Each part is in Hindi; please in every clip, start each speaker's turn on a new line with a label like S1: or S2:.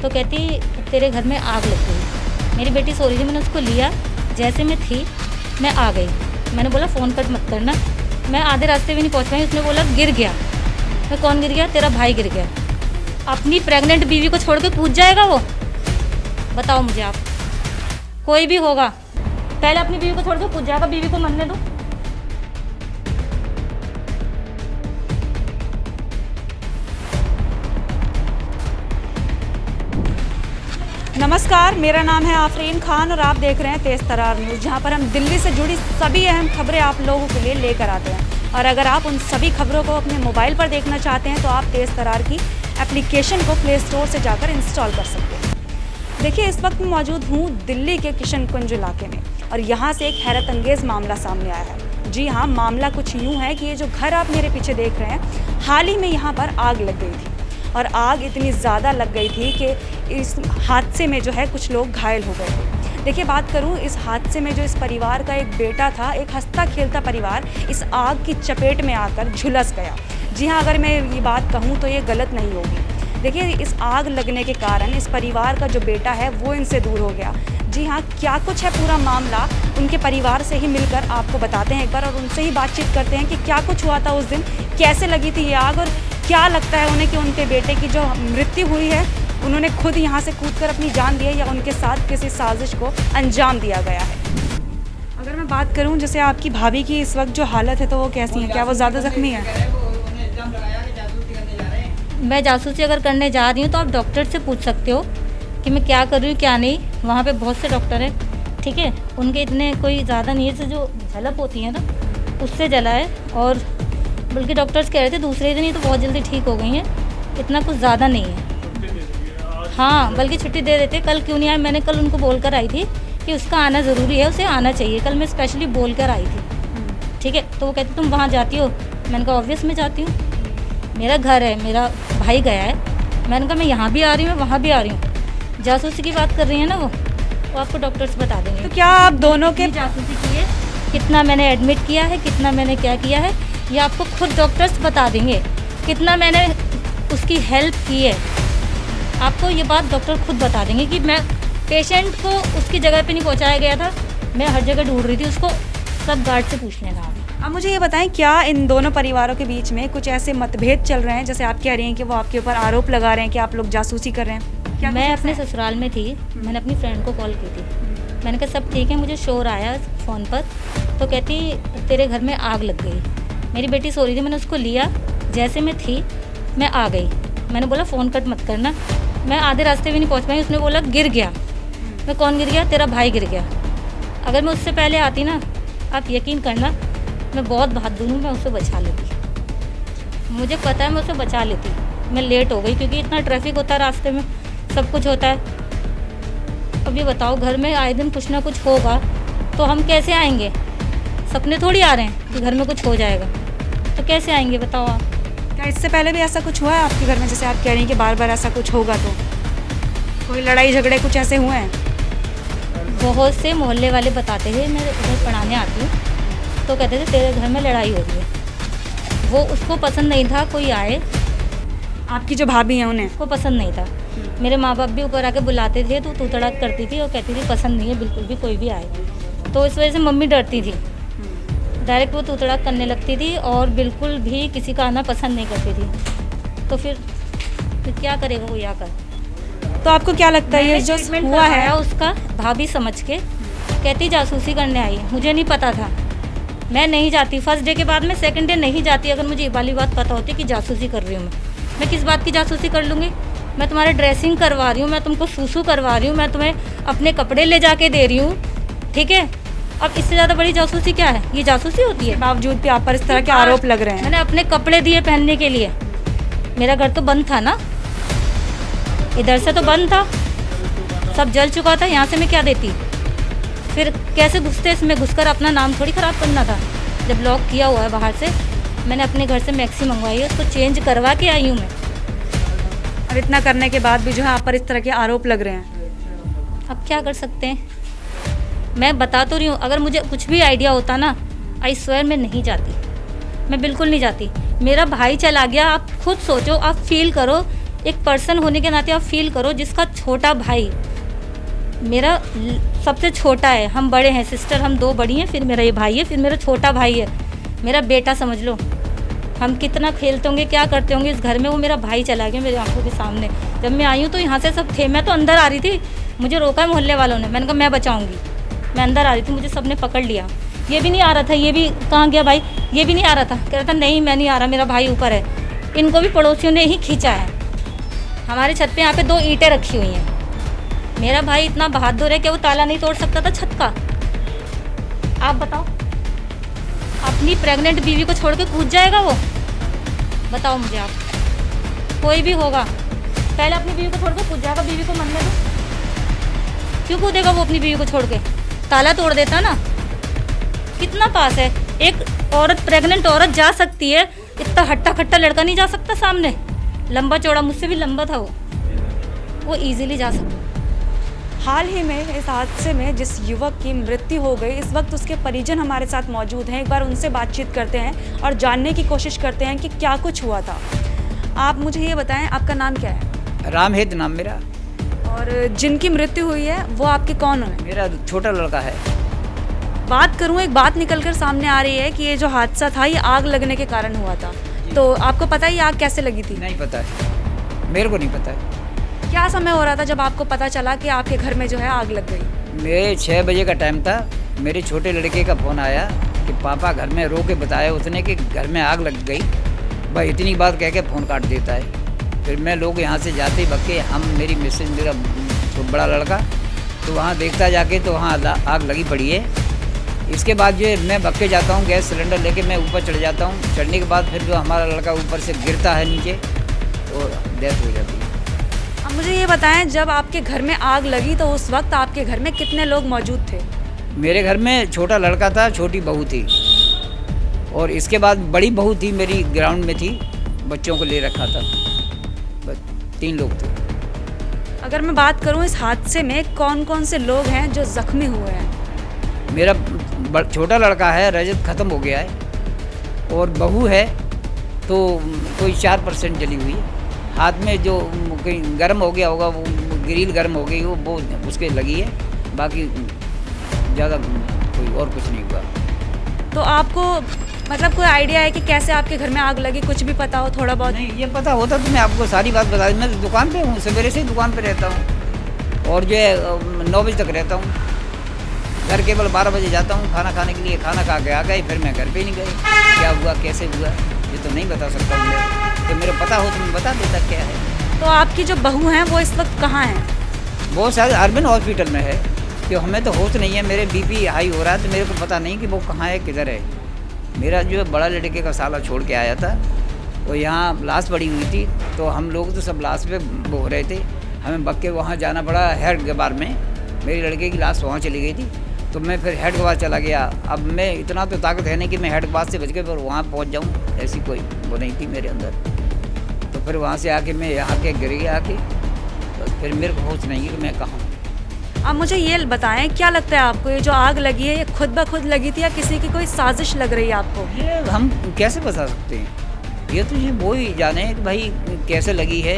S1: तो कहती तेरे घर में आग लग गई। मेरी बेटी सो रही थी, मैंने उसको लिया, जैसे मैं थी मैं आ गई। मैंने बोला फ़ोन कट मत करना। मैं आधे रास्ते भी नहीं पहुंच पाई, उसने बोला गिर गया। मैं कौन गिर गया? तेरा भाई गिर गया। अपनी प्रेग्नेंट बीवी को छोड़ के कूद जाएगा वो? बताओ मुझे आप, कोई भी होगा पहले अपनी बीवी को छोड़ के कूद जाएगा, बीवी को मरने दो।
S2: नमस्कार, मेरा नाम है आफरीन खान और आप देख रहे हैं तेज़ तरार न्यूज़, जहां पर हम दिल्ली से जुड़ी सभी अहम खबरें आप लोगों के लिए लेकर आते हैं। और अगर आप उन सभी खबरों को अपने मोबाइल पर देखना चाहते हैं तो आप तेज़ तरार की एप्लीकेशन को प्ले स्टोर से जाकर इंस्टॉल कर सकते हैं। देखिए, इस वक्त मैं मौजूद हूँ दिल्ली के किशन कुंज इलाके में और यहाँ से एक हैरत अंगेज़ मामला सामने आया है। जी हाँ, मामला कुछ यूँ है कि ये जो घर आप मेरे पीछे देख रहे हैं, हाल ही में यहाँ पर आग लग गई थी और आग इतनी ज़्यादा लग गई थी कि इस हादसे में जो है कुछ लोग घायल हो गए थे। देखिए, बात करूं इस हादसे में जो इस परिवार का एक बेटा था, एक हंसता खेलता परिवार इस आग की चपेट में आकर झुलस गया। जी हाँ, अगर मैं ये बात कहूं तो ये गलत नहीं होगी। देखिए, इस आग लगने के कारण इस परिवार का जो बेटा है वो इनसे दूर हो गया। जी हाँ, क्या कुछ है पूरा मामला उनके परिवार से ही मिलकर आपको बताते हैं एक बार और उनसे ही बातचीत करते हैं कि क्या कुछ हुआ था उस दिन, कैसे लगी थी ये आग और क्या लगता है उन्हें कि उनके बेटे की जो मृत्यु हुई है उन्होंने खुद यहाँ से कूदकर अपनी जान दी है या उनके साथ किसी साजिश को अंजाम दिया गया है। अगर मैं बात करूँ जैसे आपकी भाभी की इस वक्त जो हालत है तो वो कैसी है? क्या वो ज़्यादा जख्मी है?
S1: मैं जासूसी अगर करने जा रही हूँ तो आप डॉक्टर से पूछ सकते हो कि मैं क्या कर रही हूँ क्या नहीं। वहाँ पे बहुत से डॉक्टर हैं, ठीक है, उनके इतने कोई ज़्यादा नहीं है, जो झलक होती है ना उससे जला है। और बल्कि डॉक्टर्स कह रहे थे दूसरे दिन ही तो बहुत जल्दी ठीक हो गई हैं, इतना कुछ ज़्यादा नहीं है। हाँ, बल्कि छुट्टी दे देते। कल क्यों नहीं आए? मैंने कल उनको बोल कर आई थी कि उसका आना ज़रूरी है, उसे आना चाहिए। कल मैं स्पेशली बोल कर आई थी, ठीक है। तो वो कहते तुम वहाँ जाती हो? मैंने कहा ऑब्वियस में जाती हूँ, मेरा घर है, मेरा भाई गया है। मैंने कहा मैं यहाँ भी आ रही हूँ, वहाँ भी आ रही हूँ। जासूसी की बात कर रही है ना वो आपको डॉक्टर्स बता देंगे।
S2: तो क्या आप दोनों के
S1: जासूसी की है, कितना मैंने एडमिट किया है, कितना मैंने क्या किया है, ये आपको खुद डॉक्टर्स बता देंगे। कितना मैंने उसकी हेल्प की है, आपको ये बात डॉक्टर खुद बता देंगे कि मैं पेशेंट को उसकी जगह पे नहीं पहुंचाया गया था, मैं हर जगह ढूंढ रही थी उसको। सब गार्ड से पूछ लेना।
S2: अब मुझे ये बताएं, क्या इन दोनों परिवारों के बीच में कुछ ऐसे मतभेद चल रहे हैं? जैसे आप कह रही हैं कि वो आपके ऊपर आरोप लगा रहे हैं कि आप लोग जासूसी कर रहे हैं। क्या
S1: मैं अपने ससुराल में थी, मैंने अपनी फ्रेंड को कॉल की थी, मैंने कहा सब ठीक है, मुझे शोर आया फ़ोन पर। तो कहती तेरे घर में आग लग गई। मेरी बेटी सो रही थी, मैंने उसको लिया, जैसे मैं थी मैं आ गई। मैंने बोला फ़ोन कट मत करना। मैं आधे रास्ते भी नहीं पहुंच पाई, उसने बोला गिर गया। मैं कौन गिर गया? तेरा भाई गिर गया। अगर मैं उससे पहले आती ना, आप यकीन करना मैं बहुत बहादुर हूँ, मैं उसे बचा लेती। मुझे पता है मैं उसे बचा लेती। मैं लेट हो गई क्योंकि इतना ट्रैफिक होता है रास्ते में, सब कुछ होता है। अब ये बताओ, घर में आए दिन कुछ ना कुछ होगा तो हम कैसे आएंगे? सपने थोड़ी आ रहे हैं कि घर में कुछ हो जाएगा, तो कैसे आएंगे बताओ आप?
S2: क्या इससे पहले भी ऐसा कुछ हुआ है आपके घर में? जैसे आप कह रही हैं कि बार बार ऐसा कुछ होगा, तो कोई लड़ाई झगड़े कुछ ऐसे हुए हैं?
S1: बहुत से मोहल्ले वाले बताते हैं, मैं उधर पढ़ाने आती हूँ तो कहते थे तेरे घर में लड़ाई हो रही है। वो उसको पसंद नहीं था कोई आए,
S2: आपकी जो भाभी हैं उन्हें?
S1: उसको पसंद नहीं था। मेरे माँ बाप भी ऊपर आके बुलाते थे तो तू तड़ाक करती थी और कहती थी पसंद नहीं है बिल्कुल भी कोई भी आए। तो इस वजह से मम्मी डरती थी, डायरेक्ट वो तू तड़ाक करने लगती थी और बिल्कुल भी किसी का आना पसंद नहीं करती थी। तो फिर क्या करेगा कोई आकर?
S2: तो आपको क्या लगता है ये जो हुआ है?
S1: उसका भाभी समझ के कहती जासूसी करने आई, मुझे नहीं पता था, मैं नहीं जाती। फर्स्ट डे के बाद मैं सेकंड डे नहीं जाती। अगर मुझे ये वाली बात पता होती कि जासूसी कर रही हूँ मैं किस बात की जासूसी कर लूँगी? मैं तुम्हारे ड्रेसिंग करवा रही हूँ, मैं तुमको सूसू करवा रही हूँ, मैं तुम्हें अपने कपड़े ले जाके दे रही हूँ, ठीक है। अब इससे ज़्यादा बड़ी जासूसी क्या है? ये जासूसी होती है?
S2: बावजूद भी आप पर इस तरह के आरोप लग रहे हैं।
S1: मैंने अपने कपड़े दिए पहनने के लिए, मेरा घर तो बंद था ना, इधर से तो बंद था, सब जल चुका था, यहाँ से मैं क्या देती? फिर कैसे घुसते? इसमें घुसकर अपना नाम थोड़ी ख़राब करना था। जब लॉक किया हुआ है बाहर से, मैंने अपने घर से मैक्सी मंगवाई है, उसको चेंज करवा के आई हूँ मैं।
S2: अब इतना करने के बाद भी जो है आप पर इस तरह के आरोप लग रहे हैं,
S1: अब क्या कर सकते हैं? मैं बता तो रही हूँ, अगर मुझे कुछ भी आइडिया होता ना, आई स्वेयर मैं नहीं जाती, मैं बिल्कुल नहीं जाती। मेरा भाई चला गया, आप खुद सोचो, आप फील करो एक पर्सन होने के नाते आप फील करो, जिसका छोटा भाई मेरा सबसे छोटा है, हम बड़े हैं, सिस्टर हम 2 बड़ी हैं, फिर मेरा ये भाई है, फिर मेरा छोटा भाई है, मेरा बेटा समझ लो। हम कितना खेलते होंगे, क्या करते होंगे इस घर में, वो मेरा भाई चला गया मेरी आंखों के सामने। जब मैं आई हूँ तो यहाँ से सब थे, मैं तो अंदर आ रही थी, मुझे रोका है मोहल्ले वालों ने, मैंने कहा मैं बचाऊँगी। मैं अंदर आ रही थी, मुझे सब ने पकड़ लिया। ये भी नहीं आ रहा था, ये भी कहाँ गया भाई, ये भी नहीं आ रहा था, कह रहा था नहीं मैं नहीं आ रहा, मेरा भाई ऊपर है। इनको भी पड़ोसियों ने ही खींचा है। हमारे छत पे यहाँ पे 2 ईंटें रखी हुई हैं। मेरा भाई इतना बहादुर है कि वो ताला नहीं तोड़ सकता था छत का। आप बताओ, अपनी प्रेग्नेंट बीवी को छोड़ के कूद जाएगा वो? बताओ मुझे आप, कोई भी होगा पहले अपनी बीवी को छोड़ के कूद जाएगा, बीवी को मरने दो। क्यों कूदेगा वो अपनी बीवी को छोड़ के? ताला तोड़ देता ना। कितना पास है, एक औरत, प्रेग्नेंट औरत जा सकती है, इतना हट्टा खट्टा लड़का नहीं जा सकता सामने, लंबा चौड़ा, मुझसे भी लंबा था वो इजीली जा सकता।
S2: हाल ही में इस हादसे में जिस युवक की मृत्यु हो गई, इस वक्त उसके परिजन हमारे साथ मौजूद हैं। एक बार उनसे बातचीत करते हैं और जानने की कोशिश करते हैं कि क्या कुछ हुआ था। आप मुझे ये बताएं, आपका नाम क्या है?
S3: रामहेत नाम मेरा।
S2: और जिनकी मृत्यु हुई है वो आपके कौन है?
S3: मेरा छोटा लड़का है।
S2: बात करूं, एक बात निकल कर सामने आ रही है कि ये जो हादसा था ये आग लगने के कारण हुआ था। तो आपको पता है ये आग कैसे लगी थी?
S3: नहीं पता है, मेरे को नहीं पता है।
S2: क्या समय हो रहा था जब आपको पता चला कि आपके घर में जो है आग लग गई?
S3: मेरे 6 बजे का टाइम था। मेरे छोटे लड़के का फ़ोन आया कि पापा घर में, रो के बताया उसने कि घर में आग लग गई। भाई इतनी बात कह के फ़ोन काट देता है। फिर मैं लोग यहाँ से जाते ही बक्के, हम, मेरी मिसेज, मेरा बड़ा लड़का, तो वहाँ देखता जाके तो वहाँ आग लगी पड़ी है। इसके बाद जो मैं बक्के जाता हूँ, गैस सिलेंडर लेके मैं ऊपर चढ़ जाता हूँ। चढ़ने के बाद फिर जो हमारा लड़का ऊपर से गिरता है नीचे और डेथ हो जाती है।
S2: अब मुझे ये बताएं, जब आपके घर में आग लगी तो उस वक्त आपके घर में कितने लोग मौजूद थे?
S3: मेरे घर में छोटा लड़का था, छोटी बहू थी, और इसके बाद बड़ी बहू थी मेरी, ग्राउंड में थी, बच्चों को ले रखा था। बस 3 लोग थे।
S2: अगर मैं बात करूं इस हादसे में कौन कौन से लोग हैं जो जख्मी हुए हैं?
S3: मेरा छोटा लड़का है, रजत ख़त्म हो गया है, और बहू है तो कोई 4% जली हुई है। हाथ में जो कहीं गर्म हो गया होगा, वो ग्रिल गर्म हो गई, वो उसके लगी है। बाकी ज़्यादा कोई और कुछ नहीं हुआ।
S2: तो आपको मतलब कोई आइडिया है कि कैसे आपके घर में आग लगी? कुछ भी पता हो थोड़ा बहुत?
S3: नहीं, ये पता होता तो मैं आपको सारी बात बता दूँ। मैं तो दुकान पे हूँ, सवेरे से ही दुकान पे रहता हूँ, और जो है 9 बजे तक रहता हूँ। घर केवल 12 बजे जाता हूँ खाना खाने के लिए। खाना खा के आ गए, फिर मैं घर पे ही नहीं गई। क्या हुआ, कैसे हुआ, ये तो नहीं बता सकता हूँ मैं। तो मेरे पता हो तो मैं बता देता क्या है।
S2: तो आपकी जो बहू हैं वो इस वक्त कहाँ हैं?
S3: वो शायद अर्बन हॉस्पिटल में है, कि हमें तो होश नहीं है। मेरे बीपी हाई हो रहा है, तो मेरे को पता नहीं कि वो कहाँ है, किधर है। मेरा जो बड़ा लड़के का साला छोड़ के आया था, वो यहाँ लाश पड़ी हुई थी, तो हम लोग तो सब लाश पे हो रहे थे। हमें बक्के वहाँ जाना पड़ा हेडगवार में, मेरी लड़के की लाश वहाँ चली गई थी, तो मैं फिर हेडगवार चला गया। अब मैं इतना तो ताकत है नहीं कि मैं हेडगवार से बच के फिर वहाँ पहुँच जाऊँ, ऐसी कोई वो नहीं थी मेरे अंदर। तो फिर वहाँ से आके मैं यहाँ के गिर गया आके, तो फिर मेरे को होश नहीं है कि मैं कहाँ हूँ।
S2: आप मुझे ये बताएं, क्या लगता है आपको ये जो आग लगी है ये खुद ब खुद लगी थी या किसी की कोई साजिश लग रही है आपको?
S3: ये हम कैसे बता सकते हैं? ये तो ये वो ही जाने कि भाई कैसे लगी है।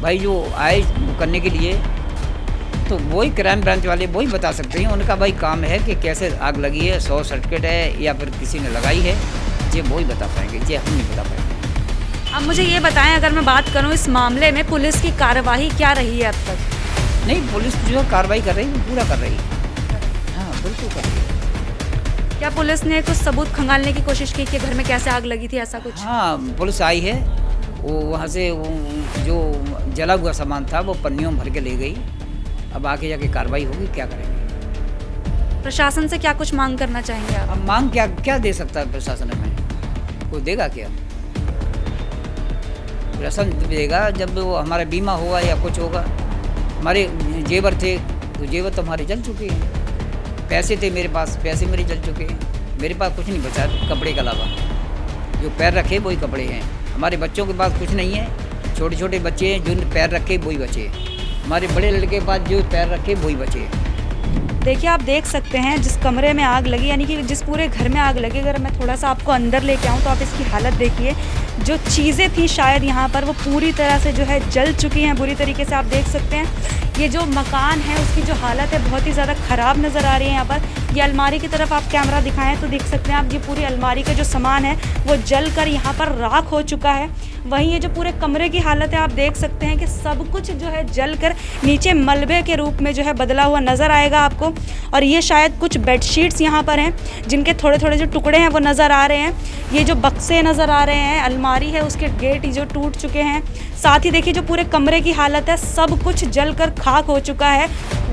S3: भाई जो आए करने के लिए, तो वही क्राइम ब्रांच वाले वही बता सकते हैं। उनका भाई काम है कि कैसे आग लगी है, शॉर्ट सर्किट है या फिर किसी ने लगाई है, ये वही बता पाएंगे, ये हम नहीं बता पाएंगे।
S2: अब मुझे ये बताएं, अगर मैं बात करूं इस मामले में पुलिस की कार्रवाई क्या रही है अब तक?
S3: नहीं, पुलिस जो कार्रवाई कर रही है वो पूरा कर रही है। हाँ, बिल्कुल कर रही है।
S2: क्या पुलिस ने कुछ सबूत खंगालने की कोशिश की कि घर में कैसे आग लगी थी, ऐसा कुछ?
S3: हाँ, पुलिस आई है। वो वहाँ से जो जला हुआ सामान था वो पन्नियों में भर के ले गई। अब आगे जाके कार्रवाई होगी, क्या करेंगे।
S2: प्रशासन से क्या कुछ मांग करना चाहेंगे आप?
S3: अब मांग क्या दे सकता है प्रशासन में? कोई देगा क्या? प्रशासन देगा जब वो हमारा बीमा होगा या कुछ होगा। हमारे जेवर थे, तो जेवर तो हमारे जल चुके हैं। पैसे थे मेरे पास, पैसे मेरे जल चुके हैं। मेरे पास कुछ नहीं बचा कपड़े के अलावा। जो पैर रखे वही कपड़े हैं। हमारे बच्चों के पास कुछ नहीं है। छोटे छोटे बच्चे हैं, जो पैर रखे वही बचे। हमारे बड़े लड़के के पास जो पैर रखे वही बचे।
S2: देखिए आप देख सकते हैं जिस कमरे में आग लगी, यानी कि जिस पूरे घर में आग लगी, अगर मैं थोड़ा सा आपको अंदर लेके आऊँ तो आप इसकी हालत देखिए। जो चीज़ें थी शायद यहाँ पर वो पूरी तरह से जो है जल चुकी हैं बुरी तरीके से। आप देख सकते हैं ये जो मकान है उसकी जो हालत है बहुत ही ज़्यादा ख़राब नज़र आ रही है। यहाँ पर ये अलमारी की तरफ आप कैमरा दिखाएं तो देख सकते हैं आप, ये पूरी अलमारी का जो सामान है वो जल कर यहाँ पर राख हो चुका है। वहीं ये जो पूरे कमरे की हालत है आप देख सकते हैं कि सब कुछ जो है जल कर नीचे मलबे के रूप में जो है बदला हुआ नज़र आएगा आपको। और ये शायद कुछ बेडशीट्स यहाँ पर हैं जिनके थोड़े थोड़े जो टुकड़े हैं वो नज़र आ रहे हैं। ये जो बक्से नज़र आ रहे हैं, अलमारी है उसके गेट जो टूट चुके हैं। साथ ही देखिए जो पूरे कमरे की हालत है, सब कुछ जल कर खाक हो चुका है।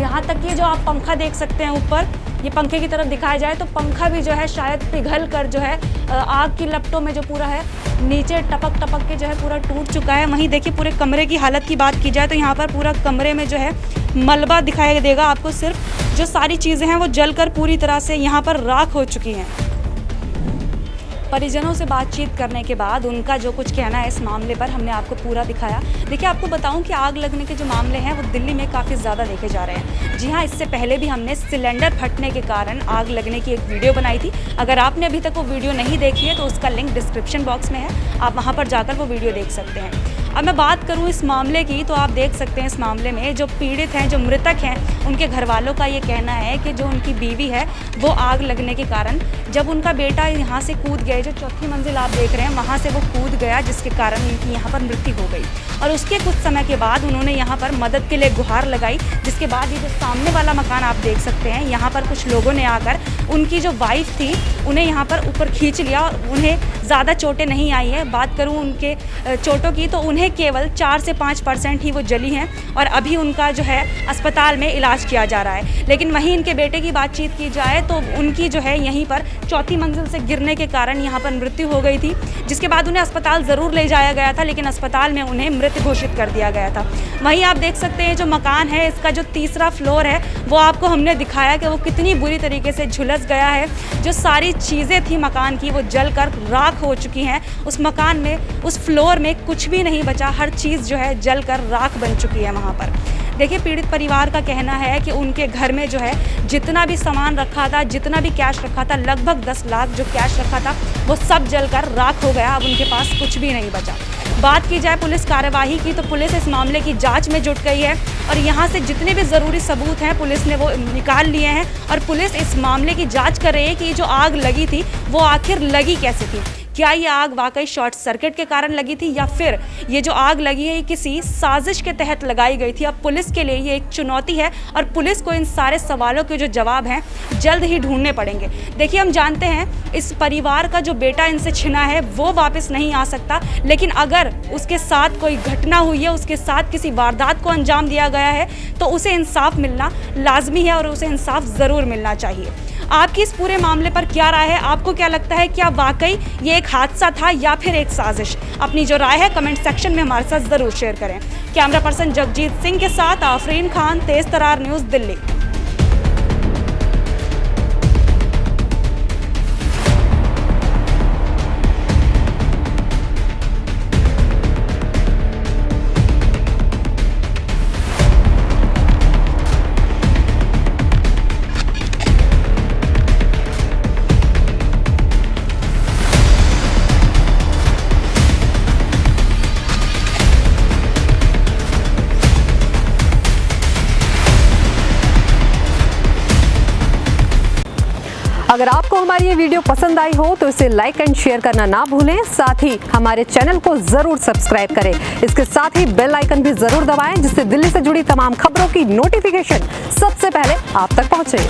S2: यहाँ तक कि जो आप पंखा देख सकते हैं ऊपर, ये पंखे की तरफ दिखाया जाए तो पंखा भी जो है शायद पिघल कर जो है आग की लपटों में जो पूरा है नीचे टपक टपक के जो है पूरा टूट चुका है। वहीं देखिए पूरे कमरे की हालत की बात की जाए तो यहाँ पर पूरा कमरे में जो है मलबा दिखाई देगा आपको। सिर्फ जो सारी चीज़ें हैं वो जलकर पूरी तरह से यहाँ पर राख हो चुकी हैं। परिजनों से बातचीत करने के बाद उनका जो कुछ कहना है इस मामले पर हमने आपको पूरा दिखाया। देखिए आपको बताऊं कि आग लगने के जो मामले हैं वो दिल्ली में काफ़ी ज़्यादा देखे जा रहे हैं। जी हाँ, इससे पहले भी हमने सिलेंडर फटने के कारण आग लगने की एक वीडियो बनाई थी। अगर आपने अभी तक वो वीडियो नहीं देखी है तो उसका लिंक डिस्क्रिप्शन बॉक्स में है, आप वहाँ पर जाकर वो वीडियो देख सकते हैं। अब मैं बात करूं इस मामले की तो आप देख सकते हैं इस मामले में जो पीड़ित हैं, जो मृतक हैं, उनके घर वालों का ये कहना है कि जो उनकी बीवी है वो आग लगने के कारण जब उनका बेटा यहाँ से कूद गए, जो चौथी मंजिल आप देख रहे हैं वहाँ से वो कूद गया, जिसके कारण उनकी यहाँ पर मृत्यु हो गई। और उसके कुछ समय के बाद उन्होंने यहाँ पर मदद के लिए गुहार लगाई, जिसके बाद ये जो सामने वाला मकान आप देख सकते हैं, यहाँ पर कुछ लोगों ने आकर उनकी जो वाइफ थी उन्हें यहाँ पर ऊपर खींच लिया और उन्हें ज़्यादा चोटें नहीं आई है। बात करूँ उनके चोटों की तो उन्हें केवल 4 से 5% ही वो जली हैं और अभी उनका जो है अस्पताल में इलाज किया जा रहा है। लेकिन वहीं इनके बेटे की बातचीत की जाए तो उनकी जो है यहीं पर चौथी मंजिल से गिरने के कारण यहाँ पर मृत्यु हो गई थी, जिसके बाद उन्हें अस्पताल ज़रूर ले जाया गया था, लेकिन अस्पताल में उन्हें मृत घोषित कर दिया गया था। वहीं आप देख सकते हैं जो मकान है इसका जो तीसरा फ्लोर है वो आपको हमने दिखाया कि वो कितनी बुरी तरीके से झुलस गया है। जो सारी चीज़ें थी मकान की वो जल कर राख हो चुकी हैं। उस मकान में, उस फ्लोर में कुछ भी नहीं बचा, हर चीज़ जो है जल कर राख बन चुकी है वहाँ पर। देखिए पीड़ित परिवार का कहना है कि उनके घर में जो है जितना भी सामान रखा था, जितना भी कैश रखा था, लगभग 10 लाख जो कैश रखा था वो सब जलकर राख हो गया। अब उनके पास कुछ भी नहीं बचा। बात की जाए पुलिस कार्यवाही की तो पुलिस इस मामले की जांच में जुट गई है और यहाँ से जितने भी ज़रूरी सबूत हैं पुलिस ने वो निकाल लिए हैं और पुलिस इस मामले की जांच कर रही है कि जो आग लगी थी वो आखिर लगी कैसे थी। क्या ये आग वाकई शॉर्ट सर्किट के कारण लगी थी या फिर ये जो आग लगी है ये किसी साजिश के तहत लगाई गई थी। अब पुलिस के लिए ये एक चुनौती है और पुलिस को इन सारे सवालों के जो जवाब हैं जल्द ही ढूंढने पड़ेंगे। देखिए हम जानते हैं इस परिवार का जो बेटा इनसे छिना है वो वापस नहीं आ सकता, लेकिन अगर उसके साथ कोई घटना हुई है, उसके साथ किसी वारदात को अंजाम दिया गया है तो उसे इंसाफ मिलना लाजमी है और उसे इंसाफ ज़रूर मिलना चाहिए। आपकी इस पूरे मामले पर क्या राय है? आपको क्या लगता है, क्या वाकई ये एक हादसा था या फिर एक साजिश? अपनी जो राय है कमेंट सेक्शन में हमारे साथ ज़रूर शेयर करें। कैमरा पर्सन जगजीत सिंह के साथ आफरीन खान, तेज तरार न्यूज़, दिल्ली।
S4: अगर आपको हमारी ये वीडियो पसंद आई हो तो इसे लाइक एंड शेयर करना ना भूलें। साथ ही हमारे चैनल को जरूर सब्सक्राइब करें। इसके साथ ही बेल आइकन भी जरूर दबाएं जिससे दिल्ली से जुड़ी तमाम खबरों की नोटिफिकेशन सबसे पहले आप तक पहुंचे।